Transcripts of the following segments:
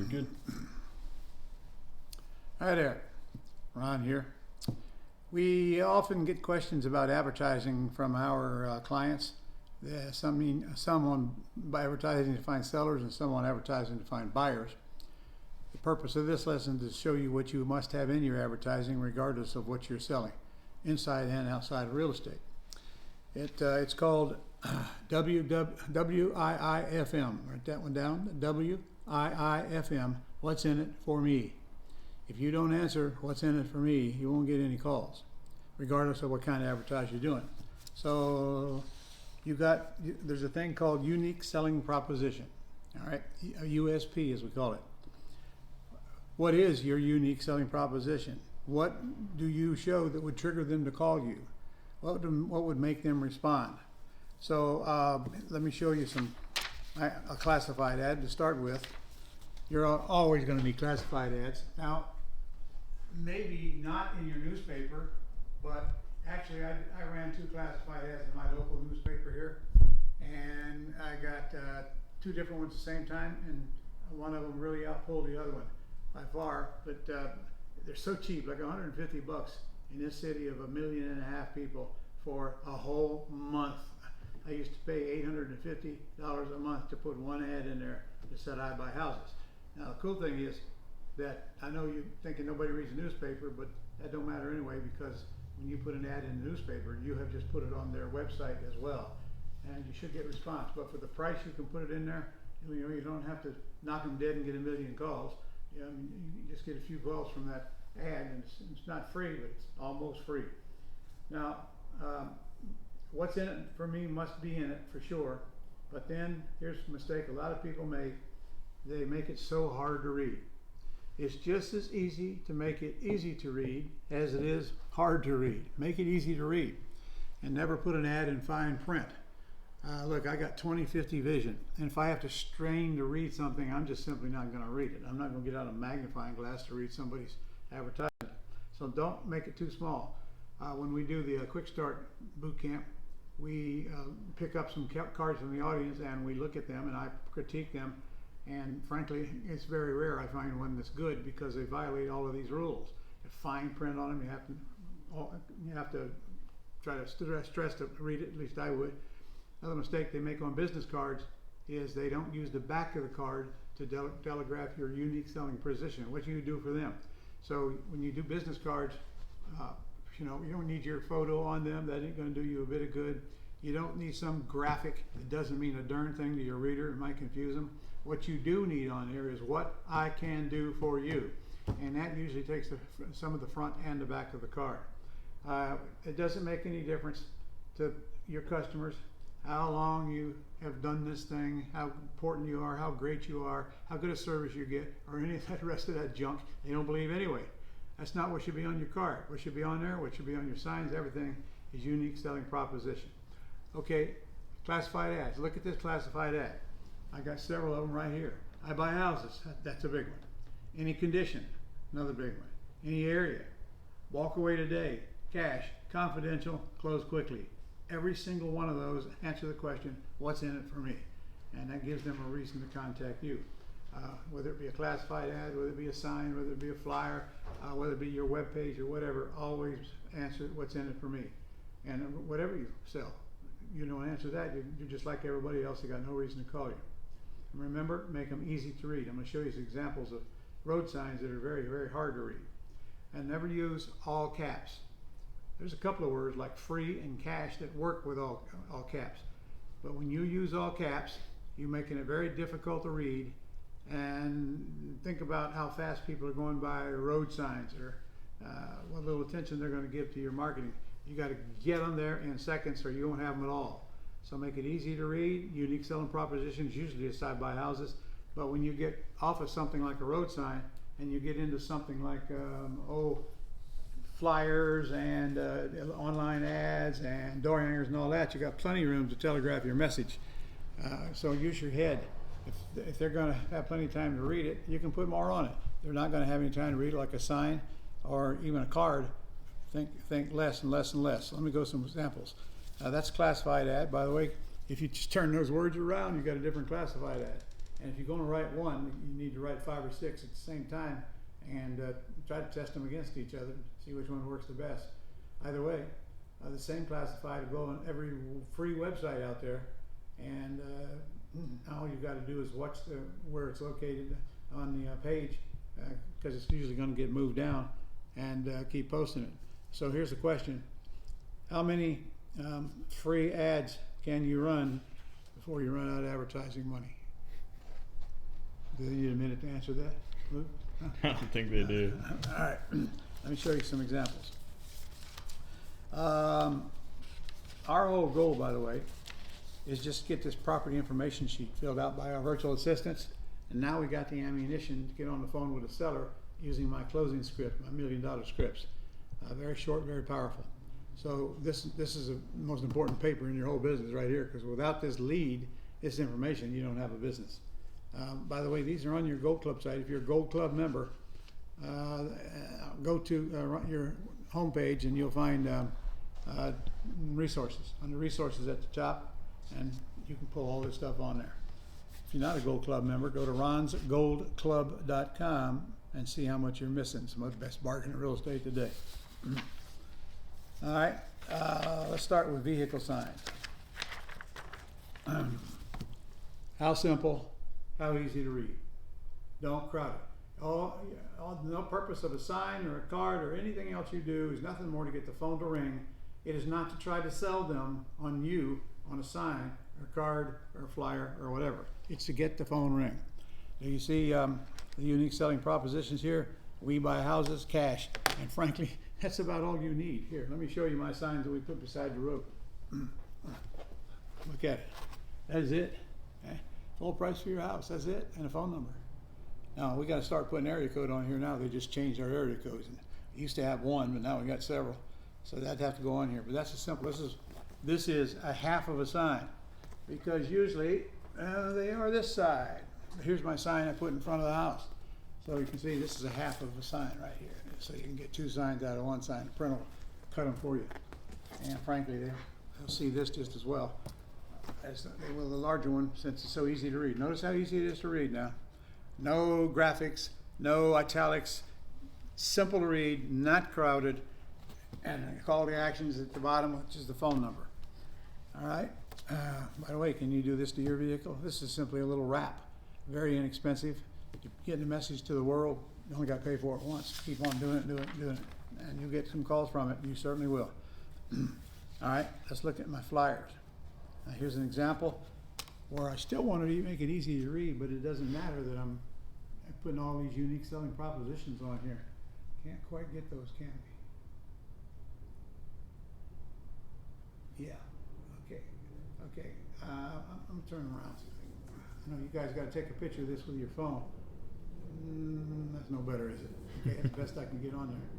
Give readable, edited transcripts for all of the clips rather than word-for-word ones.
Good. Hi there, Ron here. We often get questions about advertising from our clients. Some on advertising to find sellers and some on advertising to find buyers. The purpose of this lesson is to show you what you must have in your advertising regardless of what you're selling, inside and outside of real estate. It's called WIIFM. Write that one down. WIIFM. What's in it for me? If you don't answer what's in it for me, you won't get any calls, regardless of what kind of advertising you're doing. So there's a thing called unique selling proposition. All right, a USP as we call it. What is your unique selling proposition? What do you show that would trigger them to call you? What would make them respond? So let me show you a classified ad to start with. You're always going to need classified ads. Now, maybe not in your newspaper, but actually I ran 2 classified ads in my local newspaper here, and I got 2 different ones at the same time, and one of them really outpulled the other one by far, but they're so cheap, like $150 in this city of 1.5 million people for a whole month. I used to pay $850 a month to put one ad in there that said I buy houses. Now the cool thing is that I know you're thinking nobody reads the newspaper, but that don't matter anyway, because when you put an ad in the newspaper, you have just put it on their website as well, and you should get response. But for the price you can put it in there, you don't have to knock them dead and get 1 million calls. You just get a few calls from that ad, and it's not free, but it's almost free. Now, what's in it for me must be in it for sure, but then here's a mistake a lot of people make. They make it so hard to read. It's just as easy to make it easy to read as it is hard to read. Make it easy to read, and never put an ad in fine print. Look, I got 20/50 vision, and if I have to strain to read something, I'm just simply not going to read it. I'm not going to get out a magnifying glass to read somebody's advertisement. So don't make it too small. When we do the Quick Start boot camp, we pick up some cards from the audience and we look at them and I critique them. And frankly, it's very rare I find one that's good, because they violate all of these rules. The fine print on them, you have to try to stress to read it. At least I would. Another mistake they make on business cards is they don't use the back of the card to telegraph your unique selling position. What you do for them. So when you do business cards, you don't need your photo on them. That ain't going to do you a bit of good. You don't need some graphic that doesn't mean a darn thing to your reader. It might confuse them. What you do need on there is what I can do for you, and that usually takes some of the front and the back of the card. It doesn't make any difference to your customers how long you have done this thing, how important you are, how great you are, how good a service you get, or any of that rest of that junk. They don't believe anyway. That's not what should be on your card. What should be on there, what should be on your signs, everything is unique selling proposition. Okay, classified ads. Look at this classified ad. I got several of them right here. I buy houses. That's a big one. Any condition, another big one. Any area, walk away today, cash, confidential, close quickly. Every single one of those answer the question, what's in it for me? And that gives them a reason to contact you. Whether it be a classified ad, whether it be a sign, whether it be a flyer, whether it be your web page or whatever, always answer what's in it for me. And whatever you sell, you don't answer that, you're just like everybody else. They got no reason to call you. And remember, make them easy to read. I'm going to show you some examples of road signs that are very, very hard to read. And never use all caps. There's a couple of words like free and cash that work with all caps. But when you use all caps, you're making it very difficult to read. And think about how fast people are going by road signs, or what little attention they're going to give to your marketing. You got to get them there in seconds or you won't have them at all. So make it easy to read. Unique selling propositions usually is side by houses, but when you get off of something like a road sign and you get into something like flyers and online ads and door hangers and all that, you got plenty of room to telegraph your message. So use your head. If they're going to have plenty of time to read it, you can put more on it. They're not going to have any time to read it like a sign or even a card. Think less and less and less. Let me go some examples. That's a classified ad, by the way. If you just turn those words around, you got a different classified ad. And if you're going to write one, you need to write 5 or 6 at the same time, and try to test them against each other, see which one works the best. Either way, the same classifier to go on every free website out there, and all you've got to do is watch where it's located on the page, because it's usually going to get moved down, and keep posting it. So here's the question: how many free ads can you run before you run out of advertising money? Do they need a minute to answer that, Luke? I don't think they do. All right, let me show you some examples. Our whole goal, by the way, is just to get this property information sheet filled out by our virtual assistants, and now we got the ammunition to get on the phone with the seller using my closing script, my $1 million scripts. Very short, very powerful. So this is the most important paper in your whole business right here, because without this lead, this information, you don't have a business. By the way, these are on your Gold Club site. If you're a Gold Club member, go to your homepage and you'll find resources. Under resources at the top, and you can pull all this stuff on there. If you're not a Gold Club member, go to ronsgoldclub.com and see how much you're missing. Some of the best bargain in real estate today. All right, let's start with vehicle signs. How simple, how easy to read. Don't crowd it. No purpose of a sign or a card or anything else you do is nothing more to get the phone to ring. It is not to try to sell them on you on a sign or a card or a flyer or whatever. It's to get the phone ring. Do you see the unique selling propositions here? We buy houses, cash, and frankly, that's about all you need. Here, let me show you my signs that we put beside the road. Look at it. That is it. Okay? Full price for your house. That's it, and a phone number. Now we got to start putting area code on here now. They just changed our area codes. We used to have one, but now we got several. So that'd have to go on here. But that's as simple. This is a half of a sign, because usually they are this side. Here's my sign I put in front of the house. So you can see this is a half of a sign right here. So you can get 2 signs out of one sign. The print will cut them for you. And frankly, they'll see this just as well as they will the larger one, since it's so easy to read. Notice how easy it is to read now. No graphics, no italics, simple to read, not crowded, and call to actions at the bottom, which is the phone number. All right. By the way, can you do this to your vehicle? This is simply a little wrap, very inexpensive. You're getting a message to the world. You only got to pay for it once. Keep on doing it, and you'll get some calls from it. You certainly will. All right. Let's look at my flyers. Now, here's an example where I still want to make it easy to read, but it doesn't matter that I'm putting all these unique selling propositions on here. Can't quite get those, can we? Yeah. Okay. I'm turning around. I know you guys got to take a picture of this with your phone. That's no better, is it? Okay, that's the best I can get on there.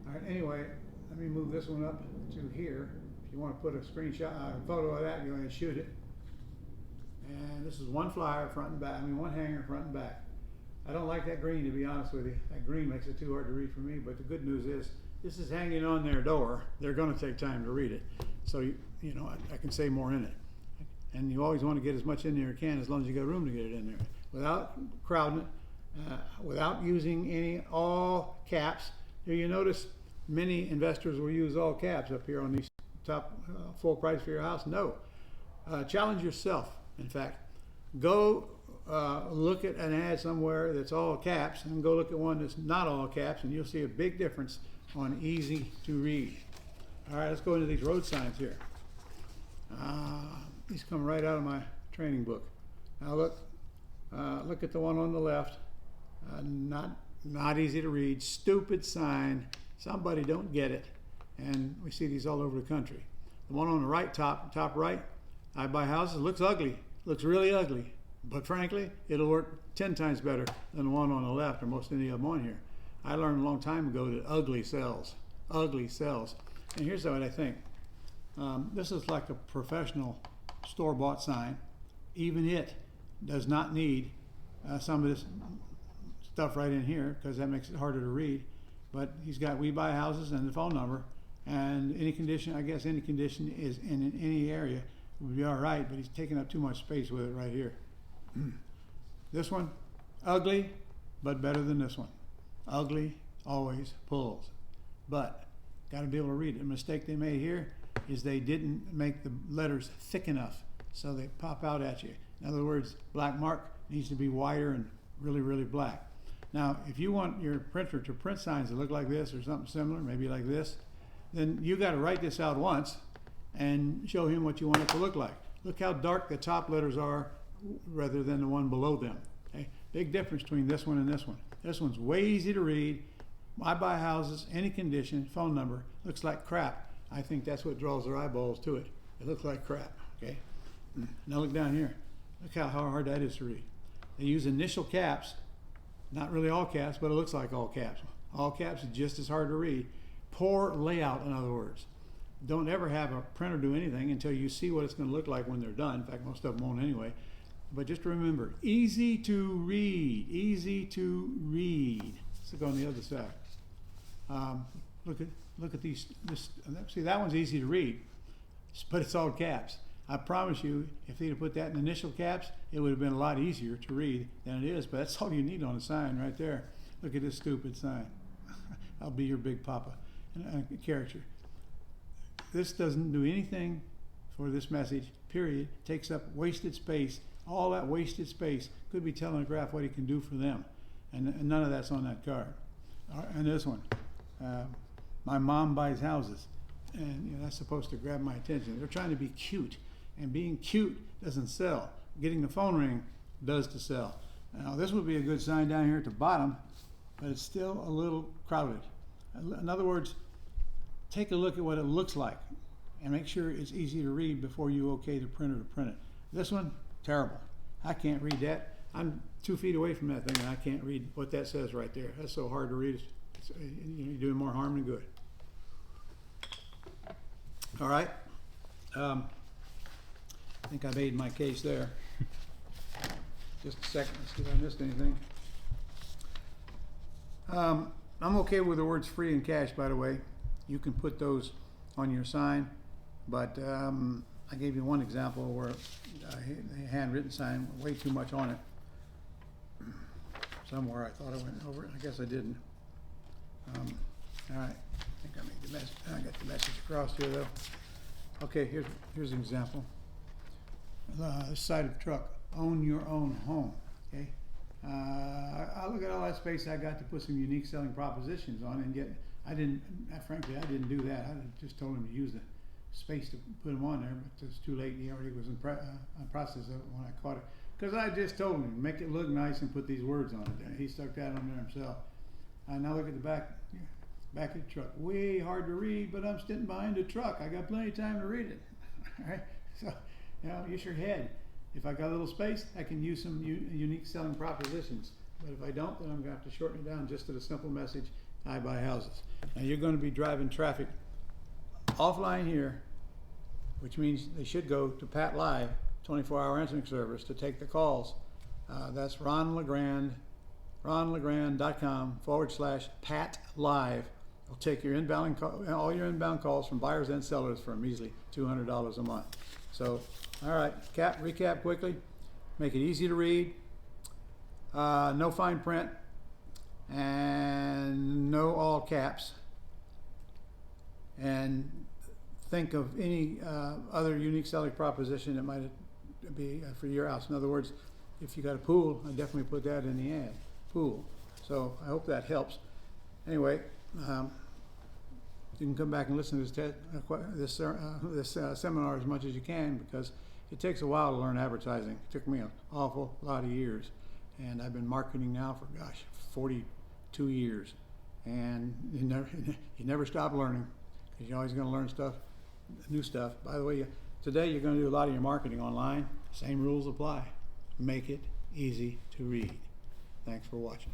All right. Anyway, let me move this one up to here. If you want to put a screenshot, a photo of that, go ahead and shoot it. And this is one flyer, front and back. One hanger, front and back. I don't like that green, to be honest with you. That green makes it too hard to read for me. But the good news is, this is hanging on their door. They're going to take time to read it. So I can say more in it. And you always want to get as much in there as you can, as long as you got room to get it in there, without crowding it, without using all caps. Here you notice many investors will use all caps up here on these top full price for your house. No. Challenge yourself. In fact, go look at an ad somewhere that's all caps, and go look at one that's not all caps, and you'll see a big difference on easy to read. All right, let's go into these road signs here. These come right out of my training book. Now look at the one on the left. Not easy to read. Stupid sign. Somebody don't get it. And we see these all over the country. The one on the right, top right, I buy houses, looks ugly. Looks really ugly. But frankly, it'll work 10 times better than the one on the left, or most any of them on here. I learned a long time ago that ugly sells. Ugly sells. And here's what I think. This is like a professional store-bought sign. Even it does not need some of this stuff right in here, because that makes it harder to read. But he's got we buy houses and the phone number, and any condition, I guess any condition is in any area would be all right, but he's taking up too much space with it right here. This one, ugly, but better than this one. Ugly always pulls. But, got to be able to read it. The mistake they made here is they didn't make the letters thick enough, so they pop out at you. In other words, black mark needs to be wider and really, really black. Now, if you want your printer to print signs that look like this or something similar, maybe like this, then you got to write this out once and show him what you want it to look like. Look how dark the top letters are rather than the one below them. Okay? Big difference between this one and this one. This one's way easy to read. I buy houses, any condition, phone number, looks like crap. I think that's what draws their eyeballs to it. It looks like crap. Okay. Now look down here. Look how hard that is to read. They use initial caps, not really all caps, but it looks like all caps. All caps is just as hard to read. Poor layout, in other words. Don't ever have a printer do anything until you see what it's going to look like when they're done. In fact, most of them won't anyway. But just remember, easy to read, easy to read. Let's look on the other side. Look at these. See, that one's easy to read, but it's all caps. I promise you, if they'd have put that in initial caps, it would have been a lot easier to read than it is. But that's all you need on a sign right there. Look at this stupid sign. I'll be your big papa character. This doesn't do anything for this message, period. Takes up wasted space. All that wasted space could be telling a graph what he can do for them. And none of that's on that card. And this one, my mom buys houses. And that's supposed to grab my attention. They're trying to be cute. And being cute doesn't sell. Getting the phone ring does to sell. Now this would be a good sign down here at the bottom, but it's still a little crowded. In other words, take a look at what it looks like and make sure it's easy to read before you okay the printer to print it. This one, terrible. I can't read that. I'm 2 feet away from that thing and I can't read what that says right there. That's so hard to read. You're doing more harm than good. All right. I think I made my case there. Just a second, let's see if I missed anything. I'm okay with the words free and cash, by the way. You can put those on your sign, but I gave you one example where a handwritten sign, way too much on it. Somewhere I thought I went over it. I guess I didn't. All right, I think I made the message. I got the message across here though. Okay, here's an example. Side of truck, own your own home. Okay. I look at all that space I got to put some unique selling propositions on, and yet frankly, I didn't do that. I just told him to use the space to put them on there, but it's too late. He already was in process of it when I caught it. Because I just told him, make it look nice and put these words on it. He stuck that on there himself. Now look at the back of the truck. Way hard to read, but I'm sitting behind the truck. I got plenty of time to read it. All right? So, use your head. If I got a little space, I can use some unique selling propositions. But if I don't, then I'm going to have to shorten it down just to the simple message, I buy houses. Now you're going to be driving traffic offline here, which means they should go to Pat Live, 24-hour answering service, to take the calls. That's Ron Legrand, ronlegrand.com/Pat Live. Will take your all your inbound calls from buyers and sellers for a measly $200 a month. So, all right, recap quickly. Make it easy to read. No fine print, and no all caps. And think of any other unique selling proposition that might be for your house. In other words, if you got a pool, I definitely put that in the ad. Pool. So I hope that helps. Anyway, you can come back and listen to this seminar as much as you can, because it takes a while to learn advertising. It took me an awful lot of years, and I've been marketing now for 42 years, and you never stop learning, because you're always going to learn new stuff. By the way, today you're going to do a lot of your marketing online. Same rules apply. Make it easy to read. Thanks for watching.